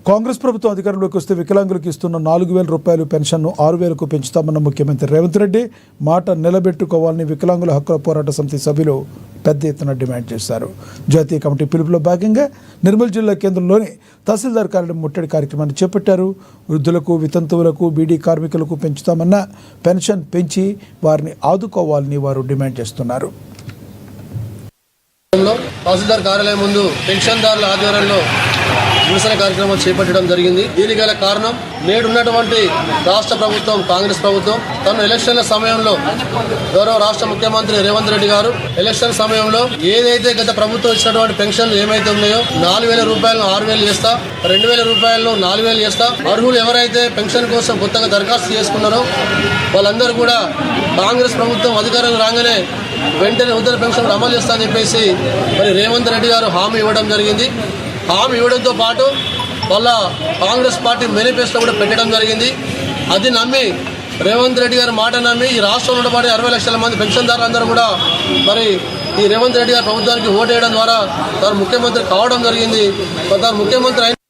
కాంగ్రెస్ ప్రభుత్వం అధికారంలోకి వస్తే వికలాంగులకు ఇస్తున్న 4,000 రూపాయలు పెన్షన్ను 6,000కు పెంచుతామన్న ముఖ్యమంత్రి రేవంత్ రెడ్డి మాట నిలబెట్టుకోవాలని వికలాంగుల హక్కుల పోరాట సమితి సభ్యులు పెద్ద ఎత్తున డిమాండ్ చేశారు. జాతీయ కమిటీ పిలుపులో భాగంగా నిర్మల్ జిల్లా కేంద్రంలోని తహసీల్దార్ కార్యాలయం ముట్టడి కార్యక్రమాన్ని చేపట్టారు. వృద్ధులకు, వితంతువులకు, బీడీ కార్మికులకు పెంచుతామన్న పెన్షన్ పెంచి వారిని ఆదుకోవాలని వారు డిమాండ్ చేస్తున్నారు. తహసీల్దార్ కార్యాలయం ముందు పెన్షన్దారుల ఆధ్వర్యంలో నిరసన కార్యక్రమం చేపట్టడం జరిగింది. దీనికి గల కారణం నేడున్నటువంటి రాష్ట్ర ప్రభుత్వం, కాంగ్రెస్ ప్రభుత్వం తన ఎలక్షన్ల సమయంలో గౌరవ రాష్ట్ర ముఖ్యమంత్రి రేవంత్ రెడ్డి గారు ఎలక్షన్ సమయంలో ఏదైతే గత ప్రభుత్వం ఇచ్చినటువంటి పెన్షన్లు ఏమైతే ఉన్నాయో 4,000 రూపాయలను 6,000 చేస్తా, 2,000 రూపాయలను 4,000 చేస్తా, అర్హులు ఎవరైతే పెన్షన్ కోసం కొత్తగా దరఖాస్తు చేసుకున్నారో వాళ్ళందరూ కూడా కాంగ్రెస్ ప్రభుత్వం అధికారం రాగానే వెంటనే నూతన పెన్షన్ అమలు చేస్తా అని చెప్పేసి మరి రేవంత్ రెడ్డి గారు హామీ ఇవ్వడం జరిగింది. హామీ ఇవ్వడంతో పాటు వాళ్ళ కాంగ్రెస్ పార్టీ మేనిఫెస్టో కూడా పెట్టడం జరిగింది. అది నమ్మి రేవంత్ రెడ్డి గారి మాట నమ్మి ఈ రాష్ట్రంలో ఉన్నటువంటి 60 లక్షల మంది పెన్షన్దారులందరూ కూడా మరి ఈ రేవంత్ రెడ్డి గారి ప్రభుత్వానికి ఓటు వేయడం ద్వారా తాను ముఖ్యమంత్రి కావడం జరిగింది. తాను ముఖ్యమంత్రి